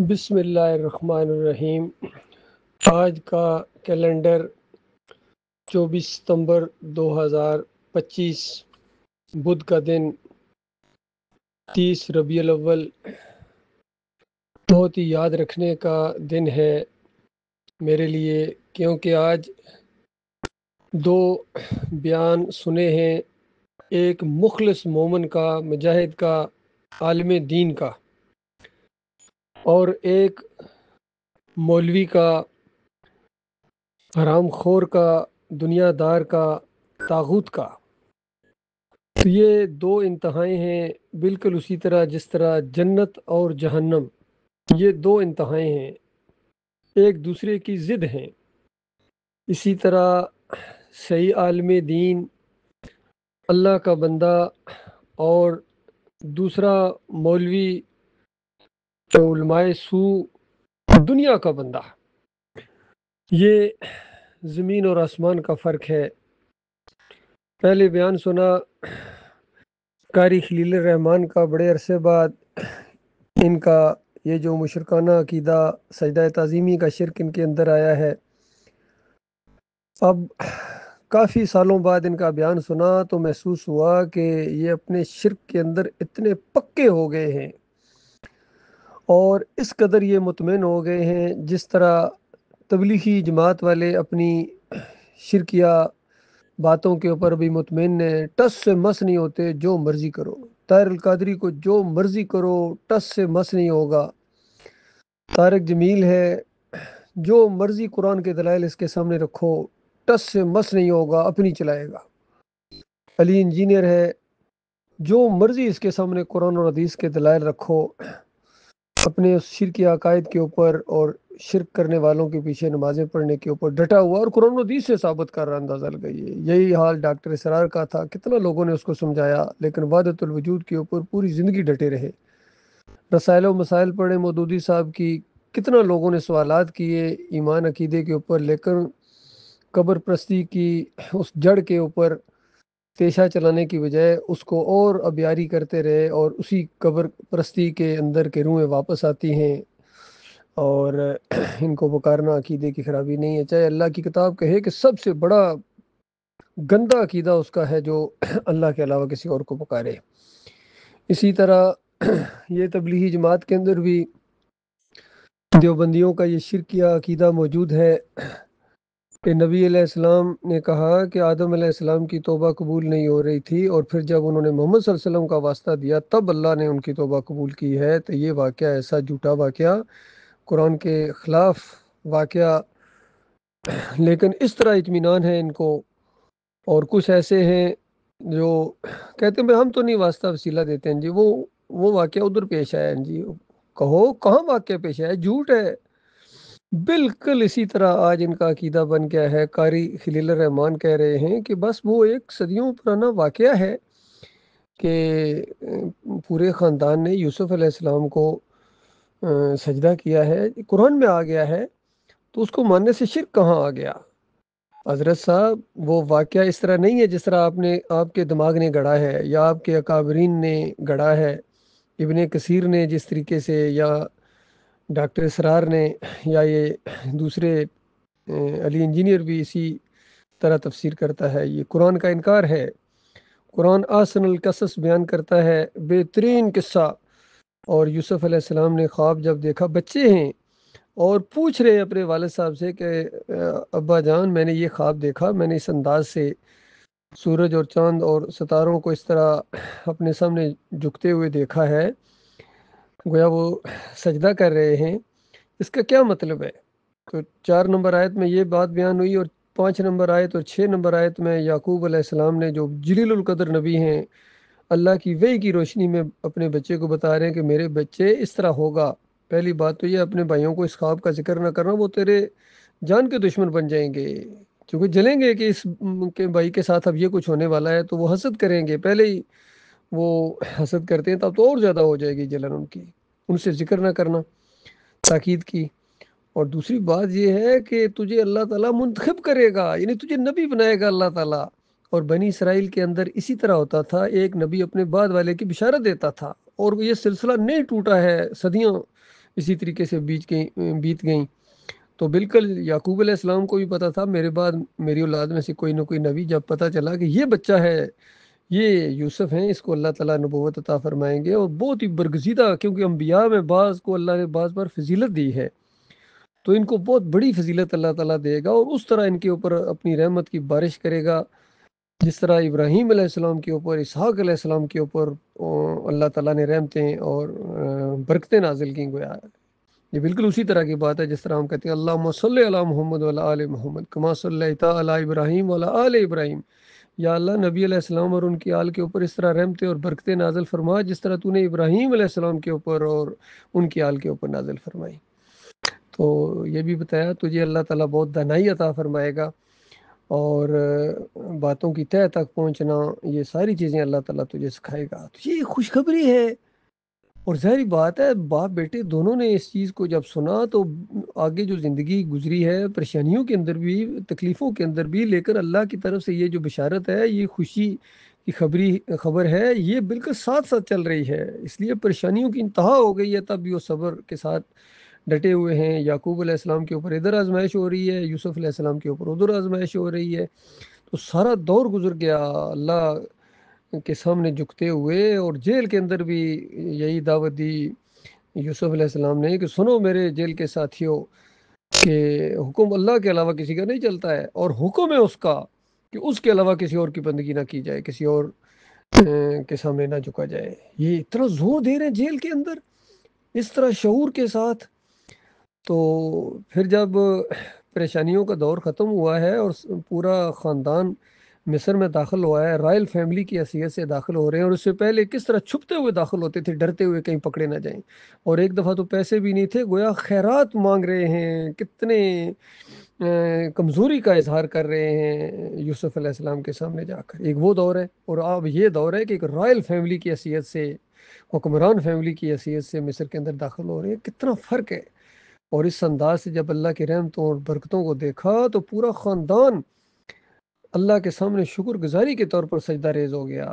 بسم اللہ الرحمن الرحیم۔ آج کا کیلنڈر 24 ستمبر 2025 بدھ کا دن 30 ربیع الاول بہت ہی یاد رکھنے کا دن ہے میرے لیے، کیونکہ آج دو بیان سنے ہیں، ایک مخلص مومن کا، مجاہد کا، عالم دین کا، اور ایک مولوی کا، حرام خور کا، دنیا دار کا، طاغوت کا۔ تو یہ دو انتہائیں ہیں، بالکل اسی طرح جس طرح جنت اور جہنم یہ دو انتہائیں ہیں، ایک دوسرے کی ضد ہیں۔ اسی طرح صحیح عالم دین، اللہ کا بندہ، اور دوسرا مولوی علماء سو، دنیا کا بندہ، یہ زمین اور آسمان کا فرق ہے۔ پہلے بیان سنا قاری خلیل الرحمن کا، بڑے عرصے بعد ان کا یہ جو مشرکانہ عقیدہ سجدہ تعظیمی کا شرک ان کے اندر آیا ہے، اب کافی سالوں بعد ان کا بیان سنا تو محسوس ہوا کہ یہ اپنے شرک کے اندر اتنے پکے ہو گئے ہیں اور اس قدر یہ مطمئن ہو گئے ہیں، جس طرح تبلیغی جماعت والے اپنی شرکیہ باتوں کے اوپر بھی مطمئن ہیں، ٹس سے مس نہیں ہوتے، جو مرضی کرو۔ طاہر القادری کو جو مرضی کرو، ٹس سے مس نہیں ہوگا۔ طارق جمیل ہے، جو مرضی قرآن کے دلائل اس کے سامنے رکھو، ٹس سے مس نہیں ہوگا، اپنی چلائے گا۔ علی انجینئر ہے، جو مرضی اس کے سامنے قرآن اور حدیث کے دلائل رکھو، اپنے اس شرکی عقائد کے اوپر اور شرک کرنے والوں کے پیچھے نمازیں پڑھنے کے اوپر ڈٹا ہوا اور قرآن و حدیث سے ثابت کر رہا، اندازہ لگائیے۔ یہی حال ڈاکٹر اسرار کا تھا، کتنا لوگوں نے اس کو سمجھایا، لیکن وحدت الوجود کے اوپر پوری زندگی ڈٹے رہے۔ رسائل و مسائل پڑھے مودودی صاحب کی، کتنا لوگوں نے سوالات کیے ایمان عقیدے کے اوپر، لیکن قبر پرستی کی اس جڑ کے اوپر تیشہ چلانے کی بجائے اس کو اور ابیاری کرتے رہے، اور اسی قبر پرستی کے اندر کے روحیں واپس آتی ہیں، اور ان کو پکارنا عقیدے کی خرابی نہیں ہے۔ چاہے اللہ کی کتاب کہے کہ سب سے بڑا گندا عقیدہ اس کا ہے جو اللہ کے علاوہ کسی اور کو پکارے۔ اسی طرح یہ تبلیغی جماعت کے اندر بھی دیوبندیوں کا یہ شرکیہ عقیدہ موجود ہے کہ نبی علیہ السلام نے کہا کہ آدم علیہ السلام کی توبہ قبول نہیں ہو رہی تھی، اور پھر جب انہوں نے محمد صلی اللہ علیہ وسلم کا واسطہ دیا تب اللہ نے ان کی توبہ قبول کی ہے۔ تو یہ واقعہ ایسا جھوٹا واقعہ، قرآن کے خلاف واقعہ، لیکن اس طرح اطمینان ہے ان کو۔ اور کچھ ایسے ہیں جو کہتے ہیں ہم تو نہیں واسطہ وسیلہ دیتے ہیں جی، وہ واقعہ ادھر پیش آیا ہے جی، کہو کہاں واقعہ پیش آیا ہے، جھوٹ ہے۔ بالکل اسی طرح آج ان کا عقیدہ بن گیا ہے۔ قاری خلیل الرحمن کہہ رہے ہیں کہ بس وہ ایک صدیوں پرانا واقعہ ہے کہ پورے خاندان نے یوسف علیہ السلام کو سجدہ کیا ہے، قرآن میں آ گیا ہے، تو اس کو ماننے سے شرک کہاں آ گیا؟ حضرت صاحب وہ واقعہ اس طرح نہیں ہے جس طرح آپ کے دماغ نے گڑھا ہے، یا آپ کے اکابرین نے گڑھا ہے، ابن کثیر نے جس طریقے سے، یا ڈاکٹر اسرار نے، یا یہ دوسرے علی انجینئر بھی اسی طرح تفسیر کرتا ہے۔ یہ قرآن کا انکار ہے۔ قرآن احسن القصص بیان کرتا ہے، بہترین قصہ۔ اور یوسف علیہ السلام نے خواب جب دیکھا، بچے ہیں اور پوچھ رہے اپنے والد صاحب سے کہ ابا جان میں نے یہ خواب دیکھا، میں نے اس انداز سے سورج اور چاند اور ستاروں کو اس طرح اپنے سامنے جھکتے ہوئے دیکھا ہے، گویا وہ سجدہ کر رہے ہیں، اس کا کیا مطلب ہے؟ تو 4 نمبر آیت میں یہ بات بیان ہوئی، اور 5 نمبر آیت اور 6 نمبر آیت میں یعقوب علیہ السلام نے، جو جلیل القدر نبی ہیں، اللہ کی وحی کی روشنی میں اپنے بچے کو بتا رہے ہیں کہ میرے بچے اس طرح ہوگا۔ پہلی بات تو یہ اپنے بھائیوں کو اس خواب کا ذکر نہ کرنا، وہ تیرے جان کے دشمن بن جائیں گے، کیونکہ جلیں گے کہ اس کے بھائی کے ساتھ اب یہ کچھ ہونے والا ہے، تو وہ حسد کریں گے، پہلے ہی وہ حسد کرتے ہیں، تب تو اور زیادہ ہو جائے گی جلن ان کی۔ ان سے ذکر نہ کرنا، تاکید کی۔ اور دوسری بات یہ ہے کہ تجھے اللہ تعالیٰ منتخب کرے گا، یعنی تجھے نبی بنائے گا اللہ تعالیٰ۔ اور بنی اسرائیل کے اندر اسی طرح ہوتا تھا، ایک نبی اپنے بعد والے کی بشارت دیتا تھا، اور یہ سلسلہ نہیں ٹوٹا ہے صدیوں اسی طریقے سے بیت گئیں۔ تو بالکل یعقوب علیہ السلام کو بھی پتا تھا میرے بعد میری اولاد میں سے کوئی نہ کوئی نبی، جب پتہ چلا کہ یہ بچہ ہے، یہ یوسف ہیں، اس کو اللہ تعالیٰ نبوت عطا فرمائیں گے، اور بہت ہی برگزیدہ، کیونکہ انبیاء میں بعض کو اللہ نے بعض پر فضیلت دی ہے، تو ان کو بہت بڑی فضیلت اللہ تعالیٰ دے گا، اور اس طرح ان کے اوپر اپنی رحمت کی بارش کرے گا، جس طرح ابراہیم علیہ السلام کے اوپر، اسحاق علیہ السلام کے اوپر اللہ تعالیٰ نے رحمتیں اور برکتیں نازل کی گویا۔ یہ بالکل اسی طرح کی بات ہے جس طرح ہم کہتے ہیں اللہم صلی علی محمد وعلی آل محمد کما صلیت علی ابراہیم وعلی آل ابراہیم، یا اللہ نبی علیہ السلام اور ان کی آل کے اوپر اس طرح رحمتیں اور برکتیں نازل فرما جس طرح تو نے ابراہیم علیہ السلام کے اوپر اور ان کی آل کے اوپر نازل فرمائی۔ تو یہ بھی بتایا تجھے اللہ تعالیٰ بہت دانائی عطا فرمائے گا، اور باتوں کی تہہ تک پہنچنا، یہ ساری چیزیں اللہ تعالیٰ تجھے سکھائے گا۔ تو یہ خوشخبری ہے، اور ظاہری بات ہے باپ بیٹے دونوں نے اس چیز کو جب سنا تو آگے جو زندگی گزری ہے پریشانیوں کے اندر بھی، تکلیفوں کے اندر بھی، لیکن اللہ کی طرف سے یہ جو بشارت ہے، یہ خوشی کی خبر ہے، یہ بالکل ساتھ ساتھ چل رہی ہے، اس لیے پریشانیوں کی انتہا ہو گئی ہے، تب بھی وہ صبر کے ساتھ ڈٹے ہوئے ہیں۔ یعقوب علیہ السلام کے اوپر ادھر آزمائش ہو رہی ہے، یوسف علیہ السلام کے اوپر ادھر آزمائش ہو رہی ہے، تو سارا دور گزر گیا اللہ کے سامنے جھکتے ہوئے، اور جیل کے اندر بھی یہی دعوت دی یوسف علیہ السلام نے کہ سنو میرے جیل کے ساتھیوں، کہ حکم اللہ کے علاوہ کسی کا نہیں چلتا ہے، اور حکم ہے اس کا کہ اس کے علاوہ کسی اور کی بندگی نہ کی جائے، کسی اور کے سامنے نہ جھکا جائے۔ یہ اتنا زور دے رہے ہیں جیل کے اندر اس طرح شعور کے ساتھ۔ تو پھر جب پریشانیوں کا دور ختم ہوا ہے اور پورا خاندان مصر میں داخل ہوا ہے، رائل فیملی کی حیثیت سے داخل ہو رہے ہیں، اور اس سے پہلے کس طرح چھپتے ہوئے داخل ہوتے تھے، ڈرتے ہوئے کہیں پکڑے نہ جائیں، اور ایک دفعہ تو پیسے بھی نہیں تھے، گویا خیرات مانگ رہے ہیں، کتنے کمزوری کا اظہار کر رہے ہیں یوسف علیہ السلام کے سامنے جا کر۔ ایک وہ دور ہے، اور اب یہ دور ہے کہ ایک رائل فیملی کی حیثیت سے، حکمران فیملی کی حیثیت سے مصر کے اندر داخل ہو رہے ہیں، کتنا فرق ہے۔ اور اس انداز سے جب اللہ کی رحمتوں اور برکتوں کو دیکھا تو پورا خاندان اللہ کے سامنے شکر گزاری کے طور پر سجدہ ریز ہو گیا،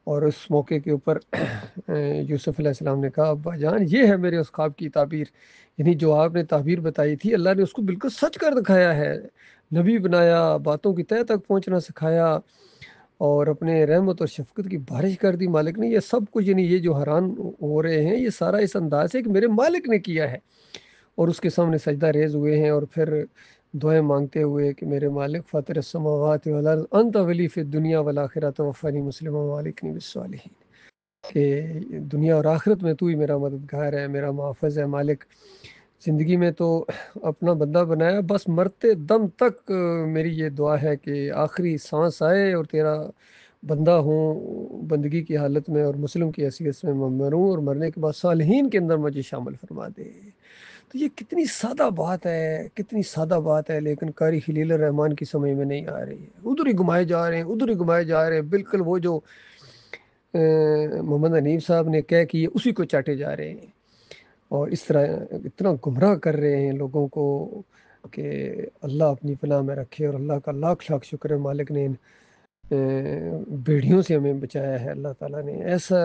اور اس موقع کے اوپر یوسف علیہ السلام نے کہا ابا جان یہ ہے میرے اس خواب کی تعبیر، یعنی جو آپ نے تعبیر بتائی تھی اللہ نے اس کو بالکل سچ کر دکھایا ہے، نبی بنایا، باتوں کی تہہ تک پہنچنا سکھایا، اور اپنے رحمت اور شفقت کی بارش کر دی مالک نے۔ یہ سب کچھ، یعنی یہ جو حیران ہو رہے ہیں، یہ سارا اس انداز سے کہ میرے مالک نے کیا ہے، اور اس کے سامنے سجدہ ریز ہوئے ہیں، اور پھر دعائیں مانگتے ہوئے کہ میرے مالک فاطر السماوات والارض انت ولی فی الدنیا والآخرہ توفنی مسلما والحقنی بالصالحین، کہ دنیا اور آخرت میں تو ہی میرا مددگار ہے، میرا محافظ ہے مالک۔ زندگی میں تو اپنا بندہ بنایا، بس مرتے دم تک میری یہ دعا ہے کہ آخری سانس آئے اور تیرا بندہ ہوں، بندگی کی حالت میں اور مسلم کی حیثیت سے میں مروں، اور مرنے کے بعد صالحین کے اندر مجھے شامل فرما دے۔ تو یہ کتنی سادہ بات ہے، کتنی سادہ بات ہے، لیکن قاری خلیل الرحمن کی سمجھ میں نہیں آ رہی ہے، ادھر ہی گھمائے جا رہے ہیں، ادھر ہی گھمائے جا رہے ہیں، بالکل وہ جو محمد حنیف صاحب نے کہہ کی اسی کو چاٹے جا رہے ہیں، اور اس طرح اتنا گمراہ کر رہے ہیں لوگوں کو کہ اللہ اپنی پناہ میں رکھے، اور اللہ کا لاکھ لاکھ شکر ہے مالک نے ان بیڑیوں سے ہمیں بچایا ہے، اللہ تعالیٰ نے ایسا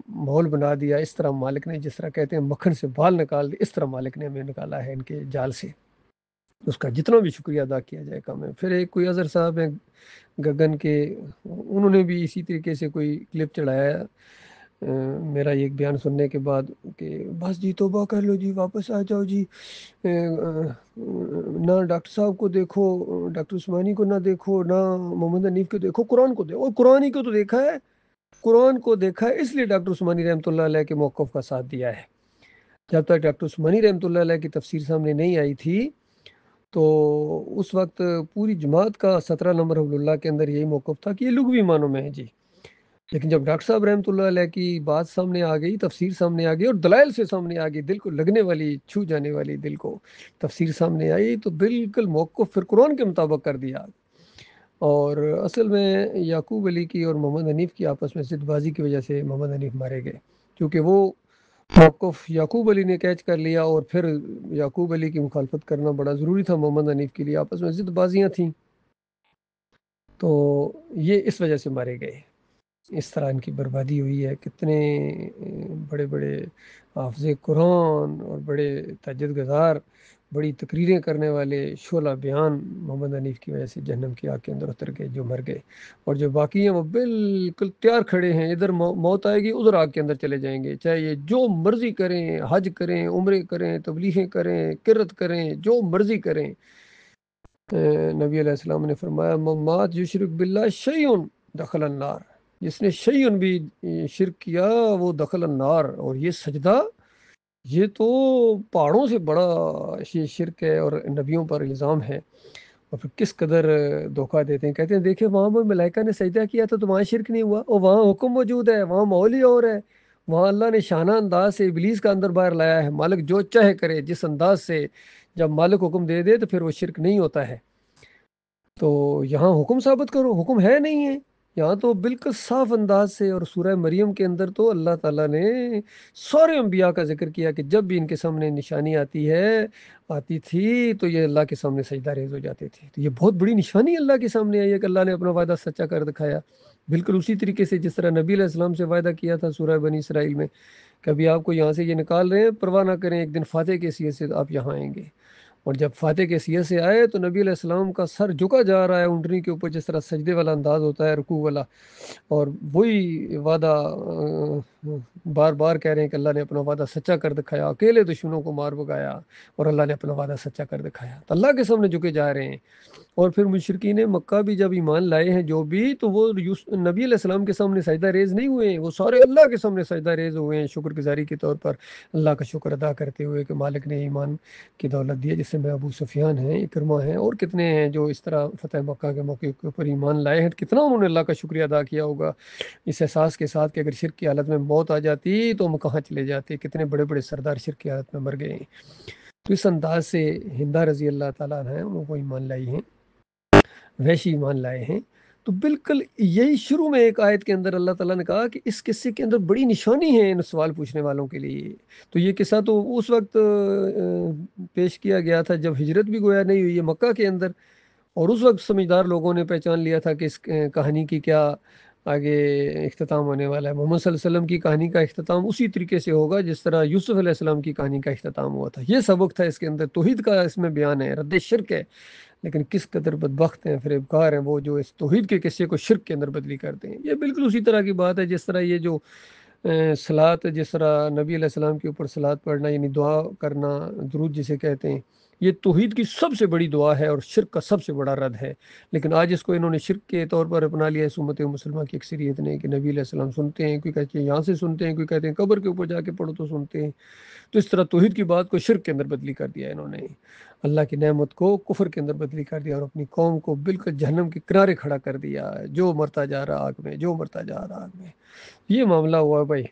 ماحول بنا دیا، اس طرح مالک نے، جس طرح کہتے ہیں مکھن سے بال نکال دے، اس طرح مالک نے ہمیں نکالا ہے ان کے جال سے، اس کا جتنا بھی شکریہ ادا کیا جائے کم ہے۔ پھر ایک کوئی اظہر صاحب ہیں گگن کے، انہوں نے بھی اسی طریقے سے کوئی کلپ چڑھایا میرا ایک بیان سننے کے بعد کہ بس جی توبہ کر لو جی، واپس آ جاؤ جی، نہ ڈاکٹر صاحب کو دیکھو، ڈاکٹر عثمانی کو نہ دیکھو، نہ محمد حنیف کو دیکھو، قرآن کو دیکھو، اور قرآن ہی کو تو دیکھا ہے، قرآن کو دیکھا ہے، اس لیے ڈاکٹر عثمانی رحمۃ اللہ علیہ کے موقف کا ساتھ دیا ہے۔ جب تک ڈاکٹر عثمانی رحمۃ اللہ علیہ کی تفسیر سامنے نہیں آئی تھی تو اس وقت پوری جماعت کا 17 نمبر حبل اللہ کے اندر یہی موقف تھا کہ یہ لغوی معنوں میں ہے جی، لیکن جب ڈاکٹر صاحب رحمۃ اللہ علیہ کی بات سامنے آ گئی، تفسیر سامنے آ گئی، اور دلائل سے سامنے آ گئی، دل کو لگنے والی، چھو جانے والی، دل کو تفسیر سامنے آئی، تو بالکل موقف پھر قرآن کے مطابق کر دیا۔ اور اصل میں یعقوب علی کی اور محمد حنیف کی آپس میں ضد بازی کی وجہ سے محمد حنیف مارے گئے، کیونکہ وہ موقف یعقوب علی نے کیچ کر لیا، اور پھر یعقوب علی کی مخالفت کرنا بڑا ضروری تھا محمد حنیف کے لیے، آپس میں ضد بازیاں تھیں، تو یہ اس وجہ سے مارے گئے۔ اس طرح ان کی بربادی ہوئی ہے. کتنے بڑے بڑے حافظ قرآن اور بڑے تہجد گزار، بڑی تقریریں کرنے والے شعلہ بیان محمد حنیف کی وجہ سے جہنم کی آگ کے اندر اتر گئے، جو مر گئے. اور جو باقی ہیں وہ بالکل تیار کھڑے ہیں، ادھر موت آئے گی ادھر آگ کے اندر چلے جائیں گے، چاہے یہ جو مرضی کریں، حج کریں، عمرے کریں، تبلیغیں کریں، قرت کریں، جو مرضی کریں. نبی علیہ السلام نے فرمایا مات یشرک باللہ شیئن دخل النار، جس نے شیئن بھی شرک کیا وہ دخل النار. اور یہ سجدہ یہ تو پہاڑوں سے بڑا یہ شرک ہے اور نبیوں پر الزام ہے. اور پھر کس قدر دھوکہ دیتے ہیں، کہتے ہیں دیکھیں وہاں پر ملائکہ نے سجدہ کیا تھا تو وہاں شرک نہیں ہوا، اور وہاں حکم موجود ہے، وہاں ماحول ہی اور ہے. وہاں اللہ نے شانہ انداز سے ابلیس کا اندر باہر لایا ہے. مالک جو چاہے کرے جس انداز سے، جب مالک حکم دے دے تو پھر وہ شرک نہیں ہوتا ہے. تو یہاں حکم ثابت کرو، حکم ہے نہیں ہے یہاں تو بالکل صاف انداز سے. اور سورہ مریم کے اندر تو اللہ تعالیٰ نے سارے انبیاء کا ذکر کیا کہ جب بھی ان کے سامنے نشانی آتی تھی تو یہ اللہ کے سامنے سجدہ ریز ہو جاتے تھے. تو یہ بہت بڑی نشانی اللہ کے سامنے آئی ہے کہ اللہ نے اپنا وعدہ سچا کر دکھایا. بالکل اسی طریقے سے جس طرح نبی علیہ السلام سے وعدہ کیا تھا سورہ بنی اسرائیل میں، کبھی آپ کو یہاں سے یہ نکال رہے ہیں پرواہ نہ کریں، ایک دن فاتح کے حیثیت سے آپ یہاں آئیں گے. اور جب فاتح کے حیثیت سے آئے تو نبی علیہ السلام کا سر جھکا جا رہا ہے اونٹنی کے اوپر، جس طرح سجدے والا انداز ہوتا ہے، رکوع والا. اور وہی وعدہ بار بار کہہ رہے ہیں کہ اللہ نے اپنا وعدہ سچا کر دکھایا، اکیلے دشمنوں کو مار بگایا، اور اللہ نے اپنا وعدہ سچا کر دکھایا. تو اللہ کے سامنے جھکے جا رہے ہیں. اور پھر مشرکین مکہ بھی جب ایمان لائے ہیں جو بھی، تو وہ نبی علیہ السلام کے سامنے سجدہ ریز نہیں ہوئے ہیں، وہ سارے اللہ کے سامنے سجدہ ریز ہوئے ہیں شکر گزاری کے طور پر، اللہ کا شکر ادا کرتے ہوئے کہ مالک نے ایمان کی دولت دی ہے. جس سے میں ابو سفیان ہیں، اکرمہ ہیں، اور کتنے ہیں جو اس طرح فتح مکہ کے موقع کے اوپر ایمان لائے ہیں. کتنا انہوں نے اللہ کا شکریہ ادا کیا ہوگا اس احساس کے ساتھ کہ اگر شرک کی حالت میں موت آ جاتی تو ہم کہاں چلے جاتے. کتنے بڑے بڑے سردار شرک کی حالت میں مر گئے ہیں. تو اس انداز سے ہندہ رضی اللہ تعالیٰ عنہ انہوں کو ایمان لائی ہیں، ویشی ایمان لائے ہیں. تو بالکل یہی شروع میں ایک آیت کے اندر اللہ تعالیٰ نے کہا کہ اس قصے کے اندر بڑی نشانی ہے ان سوال پوچھنے والوں کے لیے. تو یہ قصہ تو اس وقت پیش کیا گیا تھا جب ہجرت بھی گویا نہیں ہوئی ہے مکہ کے اندر، اور اس وقت سمجھدار لوگوں نے پہچان لیا تھا کہ اس کہانی کی کیا آگے اختتام ہونے والا ہے. محمد صلی اللہ علیہ وسلم کی کہانی کا اختتام اسی طریقے سے ہوگا جس طرح یوسف علیہ السلام کی کہانی کا اختتام ہوا تھا. یہ سبق تھا اس کے اندر، توحید کا اس میں بیان ہے، رد شرک ہے. لیکن کس قدر بدبخت ہیں، فریبکار ہیں وہ جو اس توحید کے قصے کو شرک کے اندر بدلی کرتے ہیں. یہ بالکل اسی طرح کی بات ہے جس طرح یہ جو صلات، جس طرح نبی علیہ السلام کے اوپر صلات پڑھنا یعنی دعا کرنا، درود جسے کہتے ہیں، یہ توحید کی سب سے بڑی دعا ہے اور شرک کا سب سے بڑا رد ہے. لیکن آج اس کو انہوں نے شرک کے طور پر اپنا لیا ہے امت مسلمہ کی اکثریت نے، کہ نبی علیہ السلام سنتے ہیں، کوئی کہتے ہیں یہاں سے سنتے ہیں، کوئی کہتے ہیں قبر کے اوپر جا کے پڑھو تو سنتے ہیں. تو اس طرح توحید کی بات کو شرک کے اندر بدلی کر دیا انہوں نے، اللہ کی نعمت کو کفر کے اندر بدلی کر دیا، اور اپنی قوم کو بالکل جہنم کے کنارے کھڑا کر دیا. جو مرتا جا رہا آگ میں، جو مرتا جا رہا آگ میں، یہ معاملہ ہوا بھائی.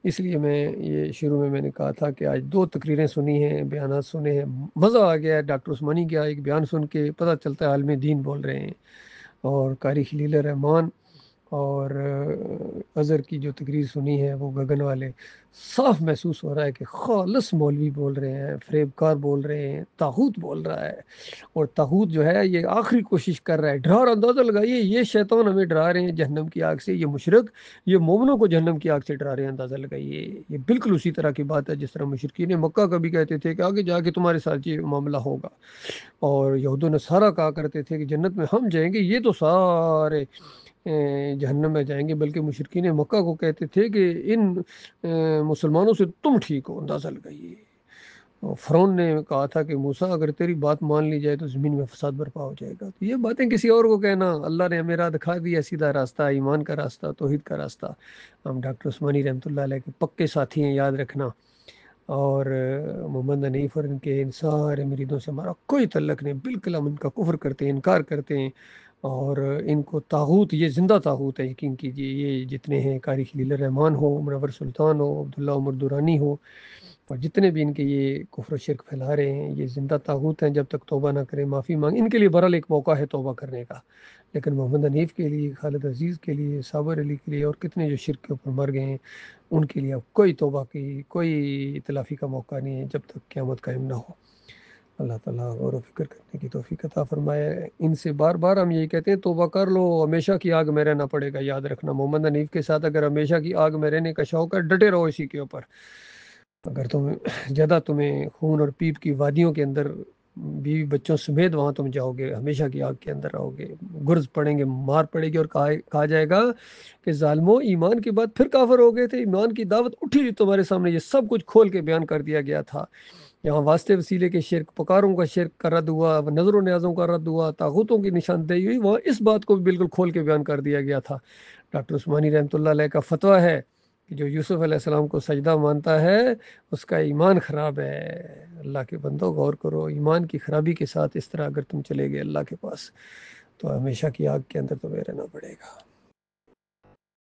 اس لیے میں یہ شروع میں نے کہا تھا کہ آج دو تقریریں سنی ہیں، بیانات سنے ہیں، مزہ آ گیا ہے. ڈاکٹر عثمانی کا ایک بیان سن کے پتہ چلتا ہے عالم دین بول رہے ہیں، اور قاری خلیل الرحمان اور اظہر کی جو تقریر سنی ہے وہ گگن والے، صاف محسوس ہو رہا ہے کہ خالص مولوی بول رہے ہیں، فریبکار بول رہے ہیں، طاغوت بول رہا ہے. اور طاغوت جو ہے یہ آخری کوشش کر رہا ہے ڈرا، اور اندازہ لگائیے یہ شیطان ہمیں ڈرا رہے ہیں جہنم کی آگ سے، یہ مشرک یہ مومنوں کو جہنم کی آگ سے ڈرا رہے ہیں. اندازہ لگائیے یہ بالکل اسی طرح کی بات ہے جس طرح مشرکین مکہ کبھی کہتے تھے کہ آگے جا کے تمہارے ساتھ یہ معاملہ ہوگا، اور یہود و نصارہ کہا کرتے تھے کہ جنت میں ہم جائیں گے، یہ تو سارے جہنم میں جائیں گے. بلکہ مشرکین مکہ کو کہتے تھے کہ ان مسلمانوں سے تم ٹھیک ہو. اندازہ لگائیے. فرعون نے کہا تھا کہ موسیٰ اگر تیری بات مان لی جائے تو زمین میں فساد برپا ہو جائے گا. تو یہ باتیں کسی اور کو کہنا، اللہ نے ہمیں راہ دکھا دیا، سیدھا راستہ، ایمان کا راستہ، توحید کا راستہ. ہم ڈاکٹر عثمانی رحمۃ اللہ علیہ کے پکے ساتھی ہیں، یاد رکھنا. اور محمد حنیف اور ان کے ان سارے مریدوں سے ہمارا کوئی تعلق نہیں، بالکل ہم ان کا کفر کرتے ہیں، انکار کرتے ہیں. اور ان کو طاغوت، یہ زندہ طاغوت ہے، یقین کیجئے. یہ جتنے ہیں، قاری خلیل الرحمان ہو، منور سلطان ہو، عبداللہ عمر دورانی ہو، اور جتنے بھی ان کے یہ کفر و شرک پھیلا رہے ہیں، یہ زندہ طاغوت ہیں. جب تک توبہ نہ کریں، معافی مانگ، ان کے لیے بہرحال ایک موقع ہے توبہ کرنے کا. لیکن محمد حنیف کے لیے، خالد عزیز کے لیے، صابر علی کے لیے، اور کتنے جو شرک کے اوپر مر گئے ہیں، ان کے لیے اب کوئی توبہ کی، کوئی اطلافی کا موقع نہیں ہے جب تک قیامت قائم نہ ہو. اللہ تعالیٰ غور و فکر کرنے کی توفیق عطا فرمائے۔ ان سے بار بار ہم یہی کہتے ہیں توبہ کر لو، ہمیشہ کی آگ میں رہنا پڑے گا، یاد رکھنا محمد حنیف کے ساتھ اگر ہمیشہ کی آگ میں رہنے کا شوق ہے ڈٹے رہو اسی کے اوپر۔ اگر تمہیں خون اور پیپ کی وادیوں کے اندر بیوی بچوں سمیت وہاں تم جاؤ گے، ہمیشہ کی آگ کے اندر رہو گے، گرز پڑیں گے، مار پڑے گی، اور کہا جائے گا کہ ظالموں ایمان کے بعد پھر کافر ہو گئے تھے، ایمان کی دعوت اٹھی تھی تمہارے سامنے، یہ سب کچھ کھول کے بیان کر دیا گیا تھا۔ یہاں واسطے وسیلے کے شرک، پکاروں کا شرک کا رد ہوا، نظر و نیازوں کا رد ہوا، طاغوتوں کی نشاندہی ہوئی، وہاں اس بات کو بھی بالکل کھول کے بیان کر دیا گیا تھا۔ ڈاکٹر عثمانی رحمۃ اللہ علیہ کا فتویٰ ہے کہ جو یوسف علیہ السلام کو سجدہ مانتا ہے اس کا ایمان خراب ہے۔ اللہ کے بندو غور کرو، ایمان کی خرابی کے ساتھ اس طرح اگر تم چلے گئے اللہ کے پاس تو ہمیشہ کی آگ کے اندر تمہیں رہنا پڑے گا۔